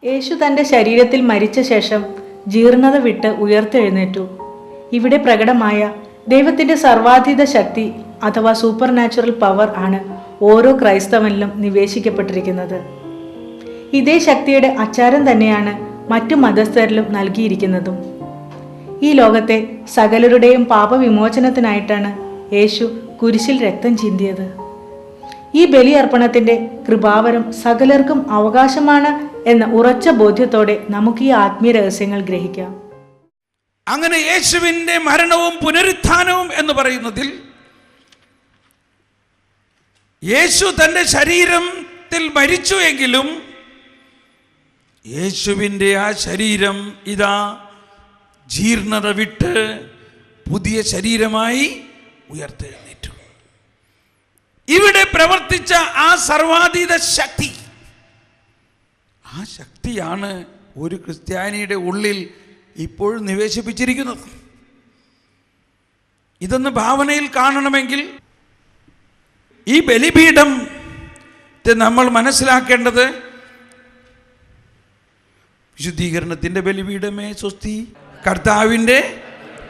യേശു തൻ്റെ ശരീരത്തിൽ മരിച്ച ശേഷം ജീർണത വിട്ട് ഉയർത്തെഴുന്നേറ്റു. ഇവിടെ പ്രകടമായ ദൈവത്തിൻ്റെ സർവാധീത ശക്തി അഥവാ സൂപ്പർ നാച്ചുറൽ പവർ ആണ് ഓരോ ക്രൈസ്തവനിലും നിവേശിക്കപ്പെട്ടിരിക്കുന്നത്. ഇതേ ശക്തിയുടെ അച്ചാരം തന്നെയാണ് മറ്റു മതസ്ഥരിലും നൽകിയിരിക്കുന്നതും. ഈ ലോകത്തെ സകലരുടെയും പാപവിമോചനത്തിനായിട്ടാണ് യേശു കുരിശിൽ രക്തം ചിന്തിയത്. ഈ ബലിയർപ്പണത്തിൻ്റെ കൃപാവരം സകലർക്കും അവകാശമാണ് എന്ന ഉറച്ച ബോധ്യത്തോടെ നമുക്ക് ഈ ആത്മീയ രഹസ്യങ്ങൾ ഗ്രഹിക്കാം. അങ്ങനെ യേശുവിൻ്റെ മരണവും പുനരുത്ഥാനവും എന്ന് പറയുന്നതിൽ യേശു തൻ്റെ ശരീരത്തിൽ മരിച്ചു എങ്കിലും യേശുവിൻ്റെ ആ ശരീരം ഇതാ ജീർണത വിട്ട് പുതിയ ശരീരമായി ഉയർത്തെഴുന്നേറ്റു. ഇവിടെ പ്രവർത്തിച്ച ആ സർവാതീത ശക്തി, ആ ശക്തിയാണ് ഒരു ക്രിസ്ത്യാനിയുടെ ഉള്ളിൽ ഇപ്പോഴും നിവേശിപ്പിച്ചിരിക്കുന്നത്. ഇതൊന്ന് ഭാവനയിൽ കാണണമെങ്കിൽ ഈ ബലിപീഠം നമ്മൾ മനസ്സിലാക്കേണ്ടത് വിശുദ്ധീകരണത്തിൻ്റെ ബലിപീഠമേ സ്വസ്തി, കർത്താവിൻ്റെ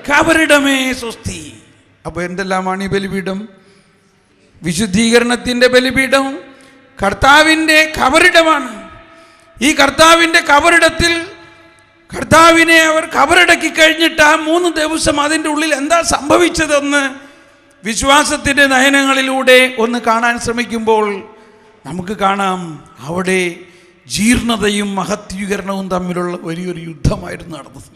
കബറിടമേ സ്വസ്തി. അപ്പോൾ എന്തെല്ലാമാണ് ഈ ബലിപീഠം? വിശുദ്ധീകരണത്തിൻ്റെ ബലിപീഠം കർത്താവിൻ്റെ കബറിടമാണ്. ഈ കർത്താവിൻ്റെ കബറിടത്തിൽ കർത്താവിനെ അവർ കബറടക്കി കഴിഞ്ഞിട്ട് ആ 3 ദിവസം അതിൻ്റെ ഉള്ളിൽ എന്താ സംഭവിച്ചതെന്ന് വിശ്വാസത്തിൻ്റെ നയനങ്ങളിലൂടെ ഒന്ന് കാണാൻ ശ്രമിക്കുമ്പോൾ നമുക്ക് കാണാം, അവിടെ ജീർണതയും മഹത്വീകരണവും തമ്മിലുള്ള വലിയൊരു യുദ്ധമായിരുന്നു നടന്നത്.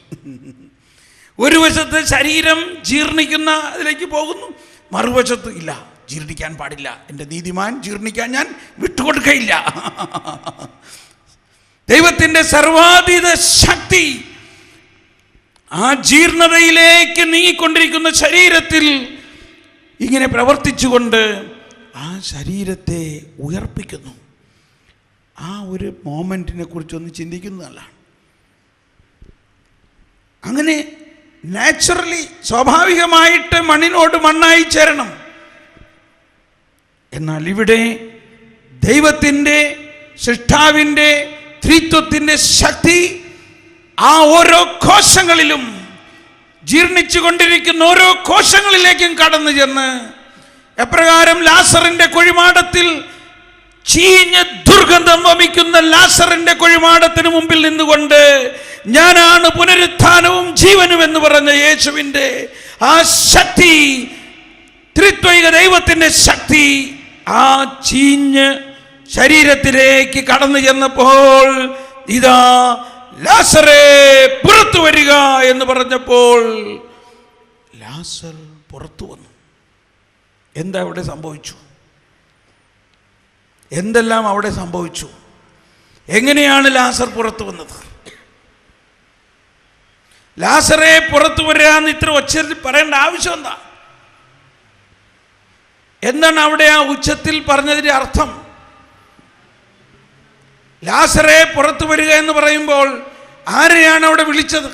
ഒരു വശത്ത് ശരീരം ജീർണിക്കുന്ന അതിലേക്ക് പോകുന്നു, മറുവശത്ത് ഇല്ല, ജീർണിക്കാൻ പാടില്ല, എൻ്റെ നീതിമാൻ ജീർണിക്കാൻ ഞാൻ വിട്ടുകൊടുക്കയില്ല. ദൈവത്തിൻ്റെ സർവാതീത ശക്തി ആ ജീർണതയിലേക്ക് നീങ്ങിക്കൊണ്ടിരിക്കുന്ന ശരീരത്തിൽ ഇങ്ങനെ പ്രവർത്തിച്ചുകൊണ്ട് ആ ശരീരത്തെ ഉയർപ്പിക്കുന്നു. ആ ഒരു മോമെൻറ്റിനെ കുറിച്ചൊന്ന് ചിന്തിക്കുന്നതല്ല. അങ്ങനെ നാച്ചുറലി സ്വാഭാവികമായിട്ട് മണ്ണിനോട് മണ്ണായി ചേരണം. എന്നാൽ ഇവിടെ ദൈവത്തിൻ്റെ സൃഷ്ടാവിൻ്റെ ത്രിത്വത്തിൻ്റെ ശക്തി ആ ഓരോ കോശങ്ങളിലും ജീർണിച്ചു കൊണ്ടിരിക്കുന്ന ഓരോ കോശങ്ങളിലേക്കും കടന്നു ചെന്ന് എപ്രകാരം ലാസറിന്റെ കുഴിമാടത്തിൽ ചീഞ്ഞ് ദുർഗന്ധം വമിക്കുന്ന ലാസറിന്റെ കുഴിമാടത്തിന് മുമ്പിൽ നിന്നുകൊണ്ട് ഞാനാണ് പുനരുത്ഥാനവും ജീവനും എന്ന് പറഞ്ഞ യേശുവിൻ്റെ ആ ശക്തി, ത്രിത്വൈക ദൈവത്തിൻ്റെ ശക്തി ആ ചീഞ്ഞ് ശരീരത്തിലേക്ക് കടന്നു ചെന്നപ്പോൾ ഇതാ ലാസറേ പുറത്തു വരിക എന്ന് പറഞ്ഞപ്പോൾ ലാസർ പുറത്തു വന്നു. എന്താ അവിടെ സംഭവിച്ചു? എന്തെല്ലാം അവിടെ സംഭവിച്ചു? എങ്ങനെയാണ് ലാസർ പുറത്തു വന്നത്? ലാസറെ പുറത്തു വരാന്ന് ഇത്ര ഉച്ചത്തിൽ പറയേണ്ട ആവശ്യം എന്താ? എന്താണ് അവിടെ ആ ഉച്ചത്തിൽ പറഞ്ഞതിൻ്റെ അർത്ഥം? ലാസറെ പുറത്തു വരിക എന്ന് പറയുമ്പോൾ ആരെയാണ് അവിടെ വിളിച്ചത്?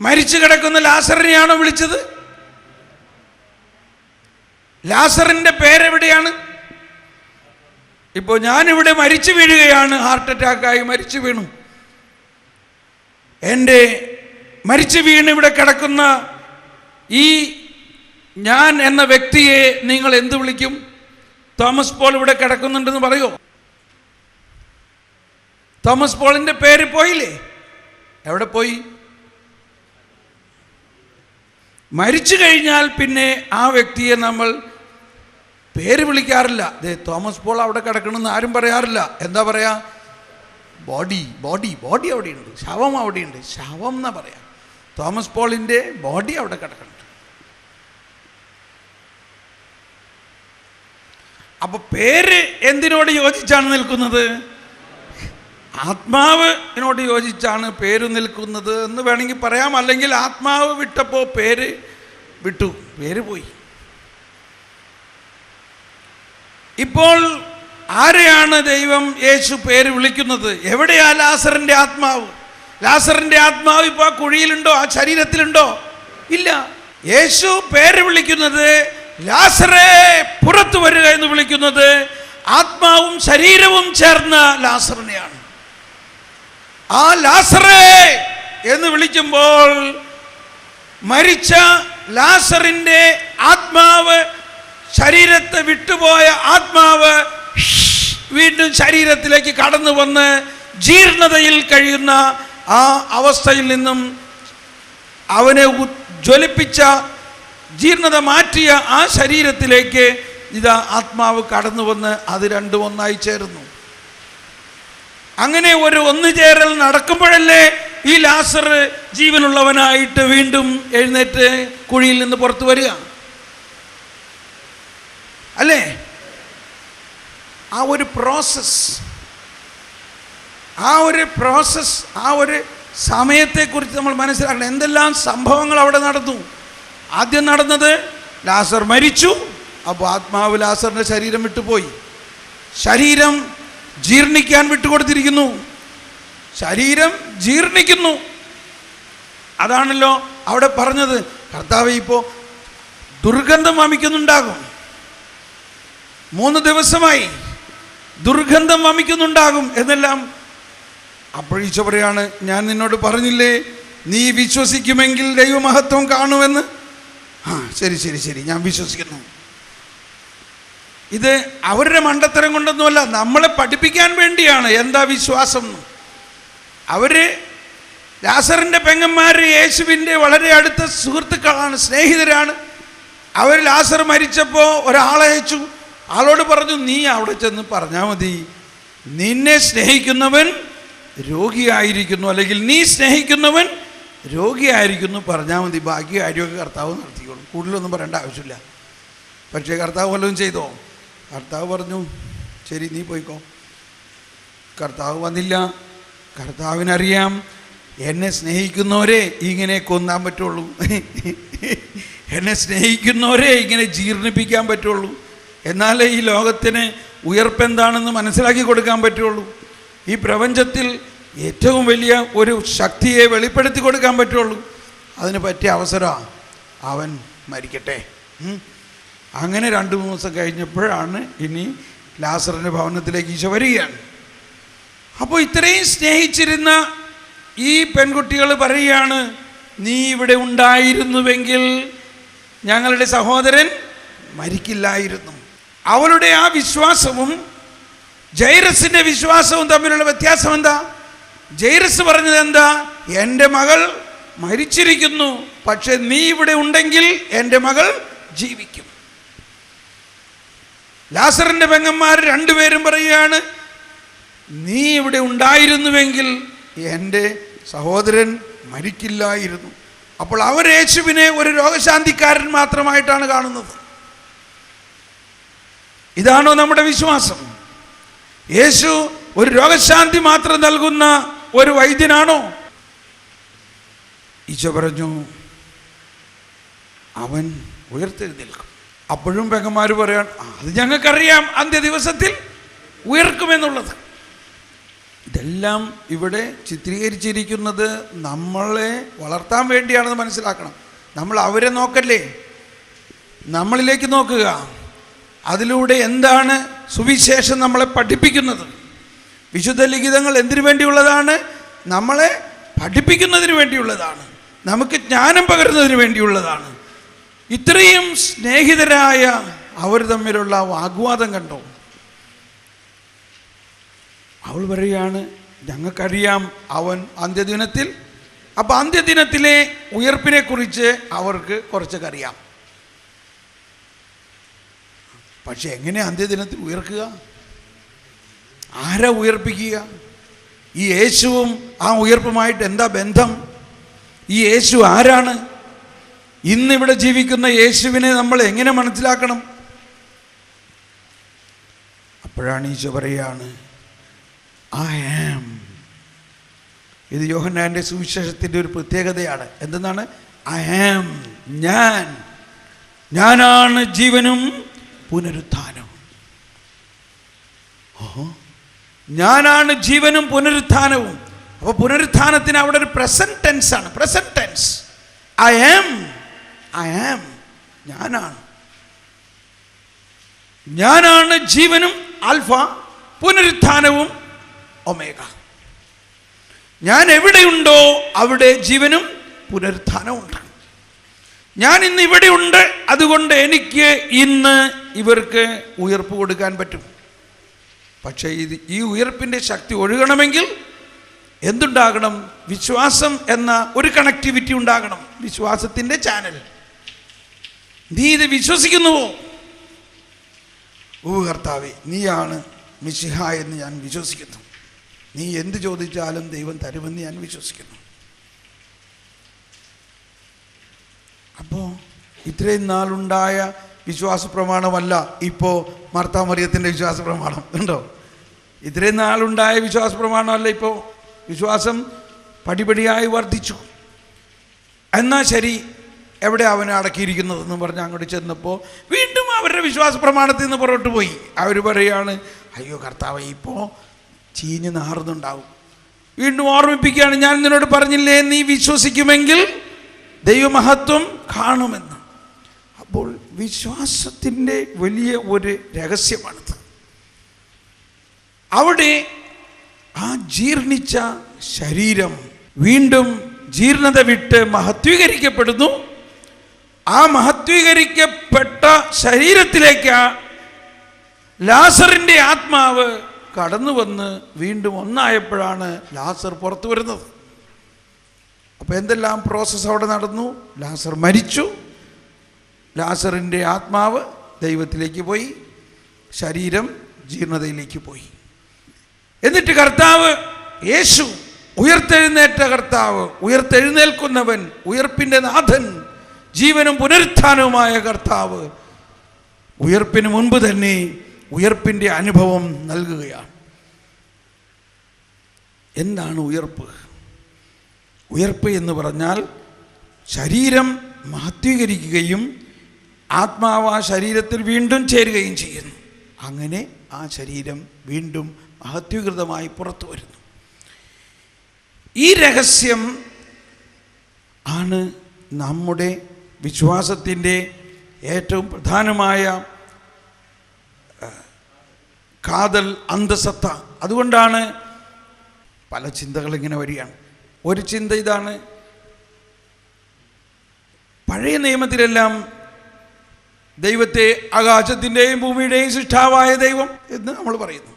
മരിച്ചു കിടക്കുന്ന ലാസറിനെയാണോ വിളിച്ചത്? ലാസറിന്റെ പേരെവിടെയാണ്? ഇപ്പോൾ ഞാനിവിടെ മരിച്ചു വീഴുകയാണ്, ഹാർട്ട് അറ്റാക്കായി മരിച്ചു വീണു. എൻ്റെ മരിച്ചു വീണ് ഇവിടെ കിടക്കുന്ന ഈ ഞാൻ എന്ന വ്യക്തിയെ നിങ്ങൾ എന്ത് വിളിക്കും? തോമസ് പോൾ ഇവിടെ കിടക്കുന്നുണ്ടെന്ന് പറയോ? തോമസ് പോളിന്റെ പേര് പോയില്ലേ? എവിടെ പോയി? മരിച്ചു കഴിഞ്ഞാൽ പിന്നെ ആ വ്യക്തിയെ നമ്മൾ പേര് വിളിക്കാറില്ല. തോമസ് പോൾ അവിടെ കിടക്കണമെന്ന് ആരും പറയാറില്ല. എന്താ പറയാ? ബോഡി ബോഡി ബോഡി അവിടെയുണ്ട്, ശവം അവിടെയുണ്ട്, ശവം എന്നാ പറയാ. തോമസ് പോളിൻ്റെ ബോഡി അവിടെ കിടക്കുന്നുണ്ട്. അപ്പൊ പേര് എന്തിനോട് യോജിച്ചാണ് നിൽക്കുന്നത്? ആത്മാവിനോട് യോജിച്ചാണ് പേര് നിൽക്കുന്നത് എന്ന് വേണമെങ്കിൽ പറയാം. അല്ലെങ്കിൽ ആത്മാവ് വിട്ടപ്പോൾ പേര് വിട്ടു, പേര് പോയി. ഇപ്പോൾ ആരെയാണ് ദൈവം യേശു പേര് വിളിക്കുന്നത്? എവിടെയാ ലാസറിന്റെ ആത്മാവ്? ലാസറിന്റെ ആത്മാവ് ഇപ്പോൾ ആ കുഴിയിലുണ്ടോ? ആ ശരീരത്തിലുണ്ടോ? ഇല്ല. യേശു പേര് വിളിക്കുന്നത് ലാസറേ പുറത്തു വരിക എന്ന് വിളിക്കുന്നത് ആത്മാവും ശരീരവും ചേർന്ന ലാസറിനെയാണ്. ആ ലാസറേ എന്ന് വിളിക്കുമ്പോൾ മരിച്ച ലാസറിൻ്റെ ആത്മാവ്, ശരീരത്തെ വിട്ടുപോയ ആത്മാവ് വീണ്ടും ശരീരത്തിലേക്ക് കടന്നു വന്ന് ജീർണതയിൽ കഴിയുന്ന ആ അവസ്ഥയിൽ നിന്നും അവനെ ജ്വലിപ്പിച്ച, ജീർണത മാറ്റിയ ആ ശരീരത്തിലേക്ക് ഇതാ ആത്മാവ് കടന്നു വന്ന് അത് രണ്ടും ഒന്നായി ചേർന്നു. അങ്ങനെ ഒരു ഒന്നുചേരൽ നടക്കുമ്പോഴല്ലേ ഈ ലാസർ ജീവനുള്ളവനായിട്ട് വീണ്ടും എഴുന്നേറ്റ് കുഴിയിൽ നിന്ന് പുറത്തു വരിക അല്ലേ? ആ ഒരു പ്രോസസ്, ആ ഒരു സമയത്തെക്കുറിച്ച് നമ്മൾ മനസ്സിലാക്കണം. എന്തെല്ലാം സംഭവങ്ങൾ അവിടെ നടന്നു. ആദ്യം നടന്നത് ലാസർ മരിച്ചു. അപ്പോൾ ആത്മാവ് ലാസറിൻ്റെ ശരീരം വിട്ടുപോയി. ശരീരം ജീർണിക്കാൻ വിട്ടുകൊടുത്തിരിക്കുന്നു. ശരീരം ജീർണിക്കുന്നു. അതാണല്ലോ അവിടെ പറഞ്ഞത്. കർത്താവ് ഇപ്പോൾ ദുർഗന്ധം വമിക്കുന്നുണ്ടാകും. 3 ദിവസമായി ദുർഗന്ധം വമിക്കുന്നുണ്ടാകും എന്നെല്ലാം. അപ്പോഴീശോ പറയാണ്, ഞാൻ നിന്നോട് പറഞ്ഞില്ലേ നീ വിശ്വസിക്കുമെങ്കിൽ ദൈവമഹത്വം കാണുമെന്ന്. ശരി ശരി ശരി, ഞാൻ വിശ്വസിക്കുന്നു. ഇത് അവരുടെ മണ്ടത്തരം കൊണ്ടൊന്നുമല്ല, നമ്മളെ പഠിപ്പിക്കാൻ വേണ്ടിയാണ് എന്താ വിശ്വാസം. ലാസറിൻ്റെ പെങ്ങന്മാർ യേശുവിൻ്റെ വളരെ അടുത്ത സുഹൃത്തുക്കളാണ്, സ്നേഹിതരാണ്. അവർ ലാസർ മരിച്ചപ്പോൾ ഒരാളെ അയച്ചു. ആളോട് പറഞ്ഞു, നീ അവിടെ ചെന്ന് പറഞ്ഞാൽ മതി, നിന്നെ സ്നേഹിക്കുന്നവൻ രോഗിയായിരിക്കുന്നു, അല്ലെങ്കിൽ നീ സ്നേഹിക്കുന്നവൻ രോഗിയായിരിക്കുന്നു പറഞ്ഞാൽ മതി. ബാക്കി കാര്യമൊക്കെ കർത്താവ് നടത്തിക്കോളും, കൂടുതലൊന്നും പറയേണ്ട ആവശ്യമില്ല. പക്ഷേ കർത്താവ് വല്ലതും ചെയ്തോ? കർത്താവ് പറഞ്ഞു, ശരി നീ പോയിക്കോ. കർത്താവ് വന്നില്ല. കർത്താവിനറിയാം എന്നെ സ്നേഹിക്കുന്നവരെ ഇങ്ങനെ കൊന്നാൻ പറ്റുള്ളൂ, എന്നെ സ്നേഹിക്കുന്നവരെ ഇങ്ങനെ ജീർണിപ്പിക്കാൻ പറ്റുള്ളൂ, എന്നാലേ ഈ ലോകത്തിന് ഉയർപ്പെന്താണെന്ന് മനസ്സിലാക്കി കൊടുക്കാൻ പറ്റുള്ളൂ, ഈ പ്രപഞ്ചത്തിൽ ഏറ്റവും വലിയ ഒരു ശക്തിയെ വെളിപ്പെടുത്തി കൊടുക്കാൻ പറ്റുള്ളൂ. അതിന് പറ്റിയ അവസരമാണ് അവൻ മരിക്കട്ടെ. അങ്ങനെ 2-3 ദിവസം കഴിഞ്ഞപ്പോഴാണ് ഇനി ലാസറിൻ്റെ ഭവനത്തിലേക്ക് ഈശോ വരികയാണ്. അപ്പോൾ ഇത്രയും സ്നേഹിച്ചിരുന്ന ഈ പെൺകുട്ടികൾ പറയുകയാണ്, നീ ഇവിടെ ഉണ്ടായിരുന്നുവെങ്കിൽ ഞങ്ങളുടെ സഹോദരൻ മരിക്കില്ലായിരുന്നു. അവളുടെ ആ വിശ്വാസവും ജൈറസിൻ്റെ വിശ്വാസവും തമ്മിലുള്ള വ്യത്യാസം എന്താ? ജൈറസ് പറഞ്ഞത് എന്താ? എൻ്റെ മകൾ മരിച്ചിരിക്കുന്നു, പക്ഷെ നീ ഇവിടെ ഉണ്ടെങ്കിൽ എൻ്റെ മകൾ ജീവിക്കും. ലാസറിൻ്റെ പെങ്ങന്മാർ 2 പേരും പറയുകയാണ്, നീ ഇവിടെ ഉണ്ടായിരുന്നുവെങ്കിൽ എൻ്റെ സഹോദരൻ മരിക്കില്ലായിരുന്നു. അപ്പോൾ അവർ യേശുവിനെ ഒരു രോഗശാന്തിക്കാരൻ മാത്രമായിട്ടാണ് കാണുന്നത്. ഇതാണോ നമ്മുടെ വിശ്വാസം? യേശു ഒരു രോഗശാന്തി മാത്രം നൽകുന്ന ഒരു വൈദ്യനാണോ? ഈശോ പറഞ്ഞു, അവൻ ഉയർത്തെഴുന്നേൽക്കും. അപ്പോഴും പെങ്ങന്മാർ പറയാണ്, അത് ഞങ്ങൾക്കറിയാം അന്ത്യദിവസത്തിൽ ഉയർക്കുമെന്നുള്ളത്. ഇതെല്ലാം ഇവിടെ ചിത്രീകരിച്ചിരിക്കുന്നത് നമ്മളെ വളർത്താൻ വേണ്ടിയാണെന്ന് മനസ്സിലാക്കണം. നമ്മൾ അവരെ നോക്കല്ലേ, നമ്മളിലേക്ക് നോക്കുക. അതിലൂടെ എന്താണ് സുവിശേഷം നമ്മളെ പഠിപ്പിക്കുന്നത്? വിശുദ്ധ ലിഖിതങ്ങൾ എന്തിനു വേണ്ടിയുള്ളതാണ്? നമ്മളെ പഠിപ്പിക്കുന്നതിന് വേണ്ടിയുള്ളതാണ്, നമുക്ക് ജ്ഞാനം പകരുന്നതിന് വേണ്ടിയുള്ളതാണ്. ഇത്രയും സ്നേഹിതരായ അവർ തമ്മിലുള്ള വാഗ്വാദം കണ്ടോ? അവൾ പറയുകയാണ്, ഞങ്ങൾക്കറിയാം അവൻ അന്ത്യദിനത്തിൽ. അപ്പം അന്ത്യദിനത്തിലെ ഉയർപ്പിനെ കുറിച്ച് അവർക്ക് കുറച്ചൊക്കെ അറിയാം. പക്ഷെ എങ്ങനെ അന്ത്യദിനത്തിൽ ഉയർക്കുക? ആരാ ഉയർപ്പിക്കുക? ഈ യേശുവും ആ ഉയർപ്പുമായിട്ട് എന്താ ബന്ധം? ഈ യേശു ആരാണ്? ഇന്നിവിടെ ജീവിക്കുന്ന യേശുവിനെ നമ്മൾ എങ്ങനെ മനസ്സിലാക്കണം? അപ്പോഴാണ് ഈശോ പറയുകയാണ്, ഐ ആം. ഇത് യോഹന്നാൻ്റെ സുവിശേഷത്തിൻ്റെ ഒരു പ്രത്യേകതയാണ്. എന്തെന്നാണ്? ഐ ആം, ഞാനാണ് ജീവനും പുനരുത്ഥാനവും. ഞാനാണ് ജീവനും പുനരുത്ഥാനവും. അപ്പോൾ പുനരുത്ഥാനത്തിന് അവിടെ ഒരു പ്രസന്റ് ടെൻസ് ആണ്. Present tense. ഐ ആം, ഞാനാണ് ജീവനും ആൽഫ, പുനരുത്ഥാനവും ഒമേഗ. ഞാൻ എവിടെയുണ്ടോ അവിടെ ജീവനും പുനരുത്ഥാനവും ഉണ്ട്. ഞാൻ ഇന്ന് ഇവിടെ ഉണ്ട്, അതുകൊണ്ട് എനിക്ക് ഇന്ന് ഇവർക്ക് ഉയർപ്പ് കൊടുക്കാൻ പറ്റും. പക്ഷേ ഈ ഉയർപ്പിൻ്റെ ശക്തി ഒഴുകണമെങ്കിൽ എന്തുണ്ടാകണം? വിശ്വാസം എന്ന ഒരു കണക്ടിവിറ്റി ഉണ്ടാകണം, വിശ്വാസത്തിൻ്റെ ചാനൽ. നീ ഇത് വിശ്വസിക്കുന്നുവോ? ഓ കർത്താവേ, നീയാണ് മിശിഹ എന്ന് ഞാൻ വിശ്വസിക്കുന്നു. നീ എന്ത് ചോദിച്ചാലും ദൈവം തരുമെന്ന് ഞാൻ വിശ്വസിക്കുന്നു. അപ്പോൾ ഇത്രയും നാളുണ്ടായ വിശ്വാസ പ്രമാണമല്ല ഇപ്പോൾ മാർത്താ മറിയത്തിൻ്റെ വിശ്വാസ പ്രമാണം ഉണ്ടോ? ഇത്രയും നാളുണ്ടായ വിശ്വാസ പ്രമാണമല്ല ഇപ്പോൾ. വിശ്വാസം പടിപടിയായി വർദ്ധിച്ചു. എന്നാൽ ശരി, എവിടെ അവനെ അടക്കിയിരിക്കുന്നതെന്ന് പറഞ്ഞ് അങ്ങോട്ട് ചെന്നപ്പോൾ വീണ്ടും അവരുടെ വിശ്വാസ പ്രമാണത്തിൽ നിന്ന് പുറകോട്ട് പോയി. അവർ പറയുകയാണ്, അയ്യോ കർത്താവ്, ഇപ്പോൾ ചീഞ്ഞ് നാറുന്നുണ്ടാവും. വീണ്ടും ഓർമ്മിപ്പിക്കുകയാണ്, ഞാൻ നിന്നോട് പറഞ്ഞില്ലേ നീ വിശ്വസിക്കുമെങ്കിൽ ദൈവമഹത്വം കാണുമെന്ന്. അപ്പോൾ വിശ്വാസത്തിൻ്റെ വലിയ ഒരു രഹസ്യമാണിത്. അവിടെ ആ ജീർണിച്ച ശരീരം വീണ്ടും ജീർണത വിട്ട് മഹത്വീകരിക്കപ്പെടുന്നു. ആ മഹത്വീകരിക്കപ്പെട്ട ശരീരത്തിലേക്ക് ലാസറിൻ്റെ ആത്മാവ് കടന്നു വന്ന് വീണ്ടും ഒന്നായപ്പോഴാണ് ലാസർ പുറത്തു വരുന്നത്. അപ്പോൾ എന്തെല്ലാം പ്രോസസ്സ് അവിടെ നടന്നു? ലാസർ മരിച്ചു, ലാസറിൻ്റെ ആത്മാവ് ദൈവത്തിലേക്ക് പോയി, ശരീരം ജീർണതയിലേക്ക് പോയി. എന്നിട്ട് കർത്താവ് യേശു, ഉയർത്തെഴുന്നേറ്റ കർത്താവ്, ഉയർത്തെഴുന്നേൽക്കുന്നവൻ, ഉയർപ്പിൻ്റെ നാഥൻ, ജീവനും പുനരുത്ഥാനവുമായ കർത്താവ്, ഉയർപ്പിന് മുൻപ് തന്നെ ഉയർപ്പിൻ്റെ അനുഭവം നൽകുകയാണ്. എന്താണ് ഉയർപ്പ്? ഉയർപ്പ് എന്ന് പറഞ്ഞാൽ ശരീരം മഹത്വീകരിക്കുകയും ആത്മാവ് ആ ശരീരത്തിൽ വീണ്ടും ചേരുകയും ചെയ്യുന്നു. അങ്ങനെ ആ ശരീരം വീണ്ടും മഹത്വീകൃതമായി പുറത്തു വരുന്നു. ഈ രഹസ്യം ആണ് നമ്മുടെ വിശ്വാസത്തിൻ്റെ ഏറ്റവും പ്രധാനമായ കാതൽ, അന്തസത്ത. അതുകൊണ്ടാണ് പല ചിന്തകൾ ഇങ്ങനെ വരികയാണ്. ഒരു ചിന്ത ഇതാണ്, പഴയ നിയമത്തിലെല്ലാം ദൈവത്തെ ആകാശത്തിൻ്റെയും ഭൂമിയുടെയും സൃഷ്ടാവായ ദൈവം എന്ന് നമ്മൾ പറയുന്നു.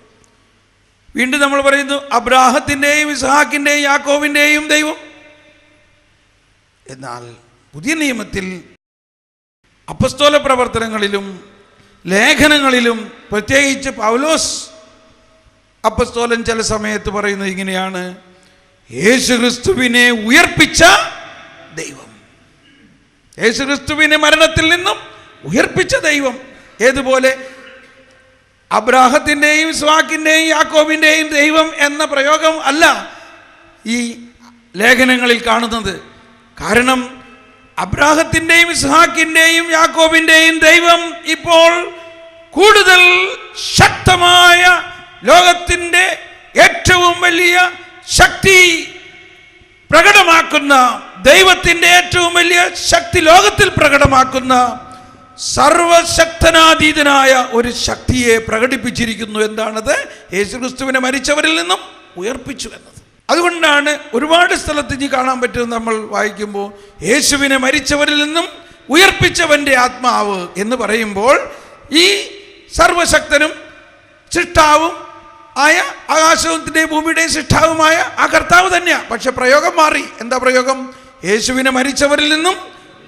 വീണ്ടും നമ്മൾ പറയുന്നു അബ്രാഹത്തിൻ്റെയും ഇസ്ഹാക്കിൻ്റെയും യാക്കോബിൻ്റെയും ദൈവം. എന്നാൽ പുതിയ നിയമത്തിൽ അപ്പസ്തോല പ്രവർത്തനങ്ങളിലും ലേഖനങ്ങളിലും പ്രത്യേകിച്ച് പൗലോസ് അപ്പസ്തോലൻ ചില സമയത്ത് പറയുന്നത് ഇങ്ങനെയാണ്, യേശുക്രിസ്തുവിനെ ഉയർപ്പിച്ച ദൈവം. യേശുക്രിസ്തുവിനെ മരണത്തിൽ നിന്നും ഉയർപ്പിച്ച ദൈവം. ഏതുപോലെ അബ്രാഹത്തിൻ്റെയും ഇസ്ഹാക്കിൻ്റെയും യാക്കോബിൻ്റെയും ദൈവം എന്ന പ്രയോഗം അല്ല ഈ ലേഖനങ്ങളിൽ കാണുന്നത്. കാരണം അബ്രാഹത്തിൻ്റെയും ഇസ്ഹാക്കിൻ്റെയും യാക്കോബിൻ്റെയും ദൈവം ഇപ്പോൾ കൂടുതൽ ശക്തമായ, ലോകത്തിൻ്റെ ഏറ്റവും വലിയ ശക്തി പ്രകടമാക്കുന്ന, ദൈവത്തിൻ്റെ ഏറ്റവും വലിയ ശക്തി ലോകത്തിൽ പ്രകടമാക്കുന്ന സർവശക്തനാതീതനായ ഒരു ശക്തിയെ പ്രകടിപ്പിച്ചിരിക്കുന്നു. എന്താണത്? യേശുക്രിസ്തുവിനെ മരിച്ചവരിൽ നിന്നും ഉയർപ്പിച്ചു എന്നത്. അതുകൊണ്ടാണ് ഒരുപാട് സ്ഥലത്ത് ഇനി കാണാൻ പറ്റുന്നത്. നമ്മൾ വായിക്കുമ്പോൾ യേശുവിനെ മരിച്ചവരിൽ നിന്നും ഉയർപ്പിച്ചവൻ്റെ ആത്മാവ് എന്ന് പറയുമ്പോൾ ഈ സർവശക്തനും സൃഷ്ടാവും ആയ, ആകാശത്തിൻ്റെയും ഭൂമിയുടെയും സൃഷ്ടാവുമായ ആ കർത്താവ് തന്നെയാണ്. പക്ഷെ പ്രയോഗം മാറി. എന്താ പ്രയോഗം? യേശുവിനെ മരിച്ചവരിൽ നിന്നും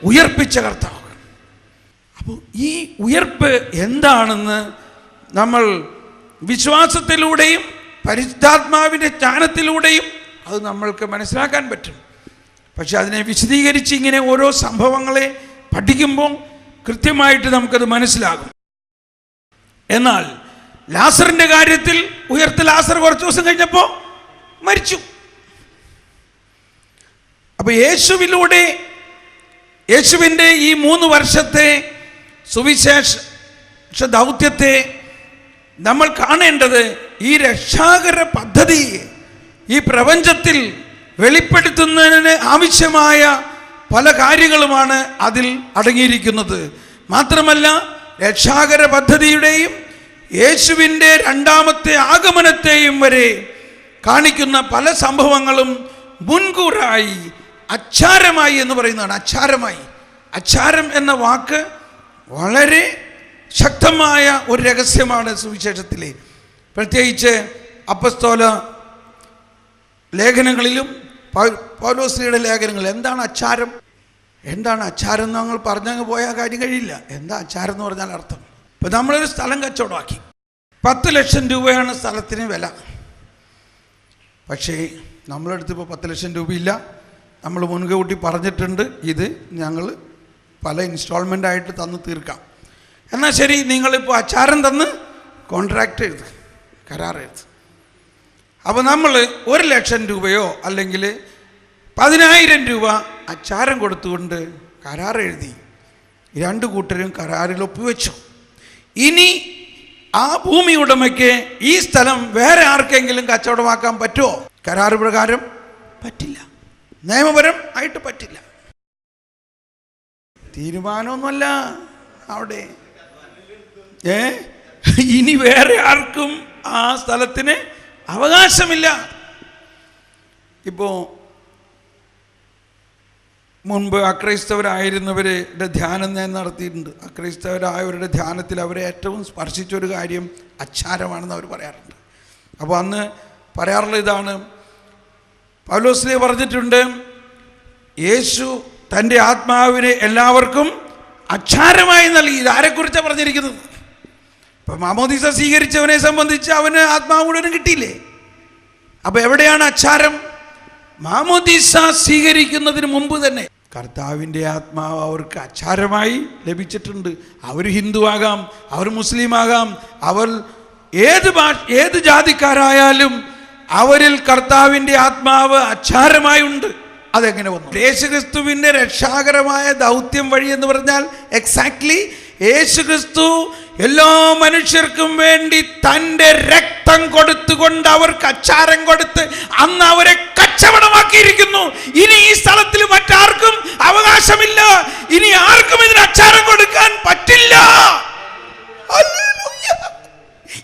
ഉയർപ്പിച്ച കർത്താവ്. അപ്പോൾ ഈ ഉയർപ്പ് എന്താണെന്ന് നമ്മൾ വിശ്വാസത്തിലൂടെയും പരിശുദ്ധാത്മാവിൻ്റെ ജ്ഞാനത്തിലൂടെയും അത് നമ്മൾക്ക് മനസ്സിലാക്കാൻ പറ്റും. പക്ഷെ അതിനെ വിശദീകരിച്ച് ഇങ്ങനെ ഓരോ സംഭവങ്ങളെ പഠിക്കുമ്പോൾ കൃത്യമായിട്ട് നമുക്കത് മനസ്സിലാകും. എന്നാൽ ലാസറിൻ്റെ കാര്യത്തിൽ ഉയർത്ത ലാസർ കുറച്ച് ദിവസം കഴിഞ്ഞപ്പോൾ മരിച്ചു. അപ്പോൾ യേശുവിൻ്റെ ഈ 3 വർഷത്തെ സുവിശേഷ ദൗത്യത്തെ നമ്മൾ കാണേണ്ടത് ഈ രക്ഷാകര പദ്ധതി ഈ പ്രപഞ്ചത്തിൽ വെളിപ്പെടുത്തുന്നതിന് ആവശ്യമായ പല കാര്യങ്ങളുമാണ് അതിൽ അടങ്ങിയിരിക്കുന്നത്. മാത്രമല്ല രക്ഷാകര പദ്ധതിയുടെയും യേശുവിൻ്റെ രണ്ടാമത്തെ ആഗമനത്തെയും വരെ കാണിക്കുന്ന പല സംഭവങ്ങളും മുൻകൂറായി അച്ചാരമായി എന്ന് പറയുന്നതാണ്. അച്ചാരമായി. അച്ചാരം എന്ന വാക്ക് വളരെ ശക്തമായ ഒരു രഹസ്യമാണ് സുവിശേഷത്തിലെ. പ്രത്യേകിച്ച് അപ്പസ്തോല ലേഖനങ്ങളിലും പൗലോസ്ലീയുടെ ലേഖനങ്ങളിൽ എന്താണ് അച്ചാരം, എന്താണ് അച്ചാരം എന്ന് ഞങ്ങൾ പറഞ്ഞങ്ങ് പോയാൽ കാര്യം കഴിയില്ല. എന്താ അച്ചാരം എന്ന് പറഞ്ഞാൽ അർത്ഥം? ഇപ്പം നമ്മളൊരു സ്ഥലം കച്ചവടമാക്കി, 10 ലക്ഷം രൂപയാണ് സ്ഥലത്തിന് വില. പക്ഷേ നമ്മളടുത്ത് ഇപ്പോൾ 10 ലക്ഷം രൂപയില്ല. നമ്മൾ മുൻകൂട്ടി പറഞ്ഞിട്ടുണ്ട് ഇത് ഞങ്ങൾ പല ഇൻസ്റ്റാൾമെൻ്റായിട്ട് തന്ന് തീർക്കാം. എന്നാൽ ശരി, നിങ്ങളിപ്പോൾ അച്ചാരം തന്ന് കോൺട്രാക്റ്റ് എഴുത്, കരാർ എഴുത്. അപ്പോൾ നമ്മൾ 1 ലക്ഷം രൂപയോ അല്ലെങ്കിൽ 10,000 രൂപ അച്ചാരം കൊടുത്തുകൊണ്ട് കരാർ എഴുതി. 2 കൂട്ടരും കരാറിൽ ഒപ്പുവെച്ചു. ഇനി ആ ഭൂമി ഉടമയ്ക്ക് ഈ സ്ഥലം വേറെ ആർക്കെങ്കിലും കച്ചവടമാക്കാൻ പറ്റുമോ? കരാർ പ്രകാരം പറ്റില്ല, നിയമപരം ആയിട്ട് പറ്റില്ല. തീരുമാനമൊന്നുമല്ല അവിടെ. ഇനി വേറെ ആർക്കും ആ സ്ഥലത്തിന് അവകാശമില്ല. ഇപ്പോൾ മുൻപ് അക്രൈസ്തവരായിരുന്നവരുടെ ധ്യാനം ഞാൻ നടത്തിയിട്ടുണ്ട്. അക്രൈസ്തവരായവരുടെ ധ്യാനത്തിൽ അവരെ ഏറ്റവും സ്പർശിച്ചൊരു കാര്യം അച്ചാരമാണെന്ന് അവർ പറയാറുണ്ട്. അപ്പോൾ അന്ന് പറയാറുള്ള ഇതാണ്, പൗലോസ്ലീഹ പറഞ്ഞിട്ടുണ്ട്, യേശു തൻ്റെ ആത്മാവിനെ എല്ലാവർക്കും അച്ചാരമായി നൽകി. ഇതാരെക്കുറിച്ചാണ് പറഞ്ഞിരിക്കുന്നത്? ഇപ്പം മാമോദീസ സ്വീകരിച്ചവനെ സംബന്ധിച്ച് അവന് ആത്മാവ് മുഴുവനും കിട്ടിയില്ലേ? അപ്പോൾ എവിടെയാണ് അച്ചാരം? മാമോദീസ സ്വീകരിക്കുന്നതിന് മുമ്പ് തന്നെ കർത്താവിൻ്റെ ആത്മാവ് അവർക്ക് അച്ചാരമായി ലഭിച്ചിട്ടുണ്ട്. അവർ ഹിന്ദുവാകാം, അവർ മുസ്ലിമാകാം, അവർ ഏത് ജാതിക്കാരായാലും അവരിൽ കർത്താവിൻ്റെ ആത്മാവ് അച്ചാരമായി ഉണ്ട്. അതെങ്ങനെ വന്നു? യേശുക്രിസ്തുവിൻ്റെ രക്ഷാകരമായ ദൗത്യം വഴി എന്ന് പറഞ്ഞാൽ എക്സാക്ട്ലി യേശുക്രിസ്തു എല്ലാ മനുഷ്യർക്കും വേണ്ടി തൻ്റെ രക്തം കൊടുത്തുകൊണ്ട് അവർക്ക് അച്ചാരം കൊടുത്ത് അന്ന് അവരെ കച്ചവടമാക്കിയിരിക്കുന്നു. ഇനി ഈ സ്ഥലത്തിൽ മറ്റാർക്കും അവകാശമില്ല. ഇനി ആർക്കും ഇതിന് അച്ചാരം കൊടുക്കാൻ പറ്റില്ല.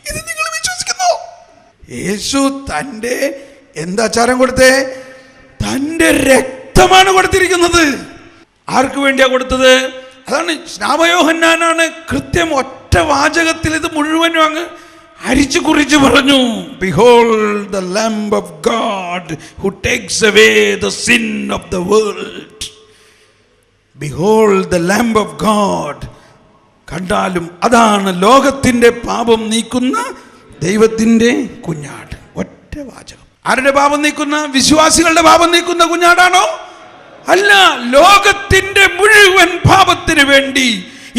ഇത് നിങ്ങൾ വിശ്വസിക്കുന്നു? യേശു തൻ്റെ എന്താ അച്ചാരം കൊടുത്തേ? തൻ്റെ രക്തമാണ് കൊടുത്തിരിക്കുന്നത്. ആർക്ക് വേണ്ടിയാ കൊടുത്തത്? അതാണ് സ്നാപയോഹന്നാനാണ് കൃത്യം ഒറ്റ വാചകത്തിൽ ഇത് മുഴുവനും അങ്ങ് അരിച്ചു കുറിച്ച് പറഞ്ഞു. Behold the Lamb of God who takes away the sin of the world. Behold the Lamb of God. കണ്ടാലും അതാണ് ലോകത്തിൻ്റെ പാപം നീക്കുന്ന ദൈവത്തിൻ്റെ കുഞ്ഞാട്. ഒറ്റ വാചകം. ആരുടെ പാപം നീക്കുന്ന? വിശ്വാസികളുടെ പാപം നീക്കുന്ന കുഞ്ഞാടാണോ? അല്ല, ലോകത്തിൻ്റെ മുഴുവൻ പാപത്തിന് വേണ്ടി,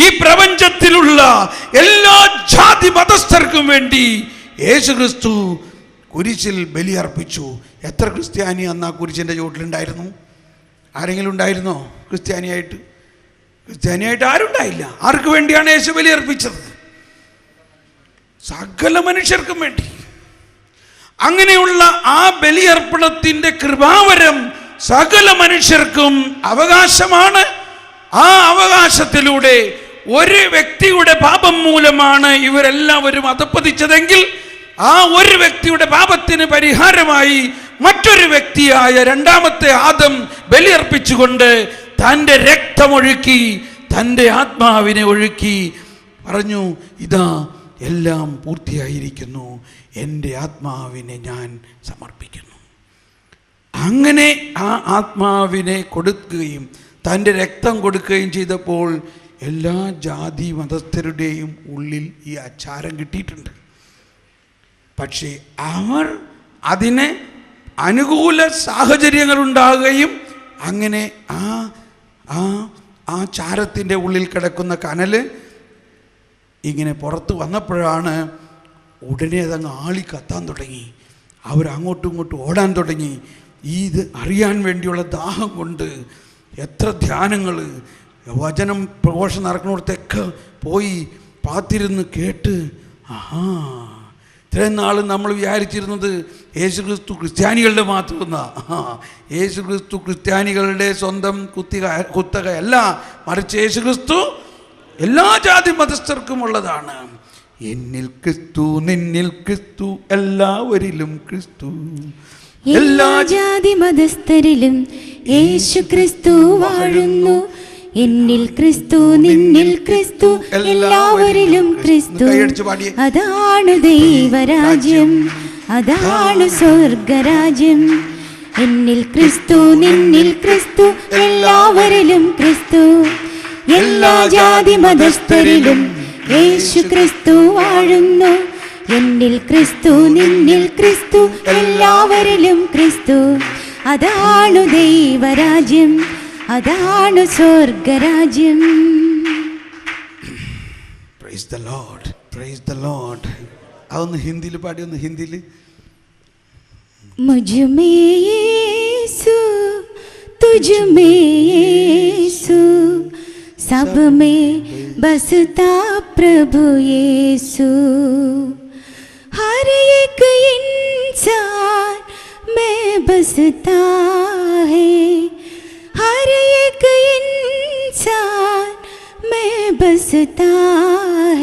ഈ പ്രപഞ്ചത്തിലുള്ള എല്ലാ ജാതി മതസ്ഥർക്കും വേണ്ടി യേശുക്രിസ്തു കുരിശിൽ ബലിയർപ്പിച്ചു. എത്ര ക്രിസ്ത്യാനി അന്ന് ആ കുരിശിൻ്റെ ചുവട്ടിലുണ്ടായിരുന്നു? ആരെങ്കിലും ഉണ്ടായിരുന്നോ ക്രിസ്ത്യാനിയായിട്ട്? ക്രിസ്ത്യാനിയായിട്ട് ആരുണ്ടായില്ല. ആർക്ക് വേണ്ടിയാണ് യേശു ബലിയർപ്പിച്ചത്? സകല മനുഷ്യർക്കും വേണ്ടി. അങ്ങനെയുള്ള ആ ബലിയർപ്പണത്തിൻ്റെ കൃപാവരം സകല മനുഷ്യർക്കും അവകാശമാണ്. ആ അവകാശത്തിലൂടെ ഒരു വ്യക്തിയുടെ പാപം മൂലമാണ് ഇവരെല്ലാവരും അധപ്പതിച്ചതെങ്കിൽ ആ ഒരു വ്യക്തിയുടെ പാപത്തിന് പരിഹാരമായി മറ്റൊരു വ്യക്തിയായ രണ്ടാമത്തെ ആദം ബലിയർപ്പിച്ചുകൊണ്ട് തൻ്റെ രക്തമൊഴുക്കി, തൻ്റെ ആത്മാവിനെ ഒഴുക്കി പറഞ്ഞു, ഇതാ എല്ലാം പൂർത്തിയായിരിക്കുന്നു, എൻ്റെ ആത്മാവിനെ ഞാൻ സമർപ്പിക്കുന്നു. അങ്ങനെ ആ ആത്മാവിനെ കൊടുക്കുകയും തൻ്റെ രക്തം കൊടുക്കുകയും ചെയ്തപ്പോൾ എല്ലാ ജാതി മതസ്ഥരുടെയും ഉള്ളിൽ ഈ അച്ചാരം കിട്ടിയിട്ടുണ്ട്. പക്ഷേ അവർ അതിന് അനുകൂല സാഹചര്യങ്ങൾ ഉണ്ടാകുകയും അങ്ങനെ ആ ചാരത്തിൻ്റെ ഉള്ളിൽ കിടക്കുന്ന കനൽ ഇങ്ങനെ പുറത്ത് വന്നപ്പോഴാണ് ഉടനെ അതങ്ങ് ആളി കത്താൻ തുടങ്ങി. അവരങ്ങോട്ടും ഇങ്ങോട്ടും ഓടാൻ തുടങ്ങി. ഇത് അറിയാൻ വേണ്ടിയുള്ള ദാഹം കൊണ്ട് എത്ര ധ്യാനങ്ങൾ, വചനം പ്രഘോഷം നടക്കുന്നിടത്തൊക്കെ പോയി പാത്തിരുന്ന് കേട്ട്, ആഹാ, ഇത്രയും നാൾ നമ്മൾ വിചാരിച്ചിരുന്നത് യേശുക്രിസ്തു ക്രിസ്ത്യാനികളുടെ മാത്രമെന്നാ. യേശുക്രിസ്തു ക്രിസ്ത്യാനികളുടെ സ്വന്തം കുത്തകയല്ല, മറിച്ച് യേശുക്രിസ്തു എല്ലാ ജാതി മതസ്ഥർക്കും ഉള്ളതാണ്. എന്നിൽ ക്രിസ്തു, നിന്നിൽ ക്രിസ്തു, എല്ലാവരിലും ക്രിസ്തു. എല്ലാ ജാതി മതസ്ഥരിലും യേശു ക്രിസ്തു വാഴുന്നു. എന്നിൽ ക്രിസ്തു, നിന്നിൽ ക്രിസ്തു, എല്ലാവരിലും ക്രിസ്തു. അതാണ് ദൈവരാജ്യം, അതാണ് സ്വർഗരാജ്യം. എന്നിൽ ക്രിസ്തു, നിന്നിൽ ക്രിസ്തു, എല്ലാവരിലും ക്രിസ്തു. എല്ലാ ജാതി മതസ്ഥരിലും യേശു ക്രിസ്തു വാഴുന്നു. എന്നിൽ ക്രിസ്തു, നിന്നിൽ ക്രിസ്തു, എല്ലാവരിലും ക്രിസ്തു. അതാണ് ദൈവരാജ്യം, അതാണ് സ്വർഗരാജ്യം. Praise the Lord, praise the Lord. അതൊന്ന് ഹിന്ദിയിൽ പാടി, ഒന്ന് ഹിന്ദിയിൽ. മുജ്മേ യേസു, തുജ്മേ യേസു, सब में बसता प्रभु यीशु. हर एक इंसान में बसता है, हर एक इंसान में बसता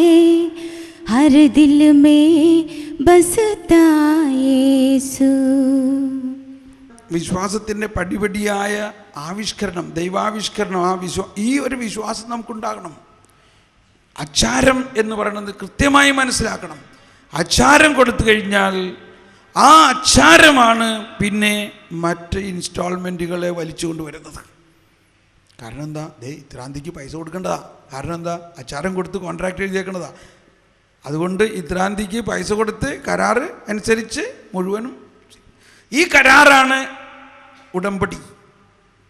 है, हर दिल में बसता യേശു. വിശ്വാസത്തിൻ്റെ പടിപടിയായ ആവിഷ്കരണം, ദൈവാവിഷ്കരണം, ഈ ഒരു വിശ്വാസം നമുക്കുണ്ടാകണം. അച്ചാരം എന്ന് പറയുന്നത് കൃത്യമായി മനസ്സിലാക്കണം. അച്ചാരം കൊടുത്തു കഴിഞ്ഞാൽ ആ അച്ചാരമാണ് പിന്നെ മറ്റ് ഇൻസ്റ്റാൾമെൻറ്റുകളെ വലിച്ചു കൊണ്ടുവരുന്നത്. കാരണം എന്താ? ഇത്രാന്തിക്ക് പൈസ കൊടുക്കേണ്ടതാ. കാരണം എന്താ? അച്ചാരം കൊടുത്ത് കോൺട്രാക്ട് എഴുതിയേക്കണതാ. അതുകൊണ്ട് ഇത്രാന്തിക്ക് പൈസ കൊടുത്ത് കരാറ് അനുസരിച്ച് മുഴുവനും. ഈ കരാറാണ് ഉടമ്പടി,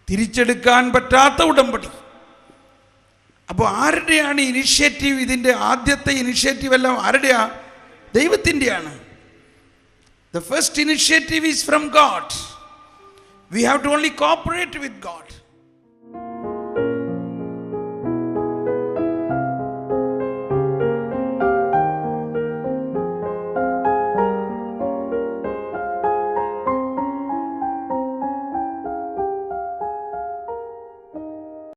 തിരിച്ചെടുക്കാൻ പറ്റാത്ത ഉടമ്പടി. അപ്പോൾ ആരുടെയാണ് ഇനിഷ്യേറ്റീവ്? ഇതിൻ്റെ ആദ്യത്തെ ഇനിഷ്യേറ്റീവ് എല്ലാം ആരുടെയാ? ദൈവത്തിൻ്റെയാണ്. The first initiative is from God. We have to only cooperate with God.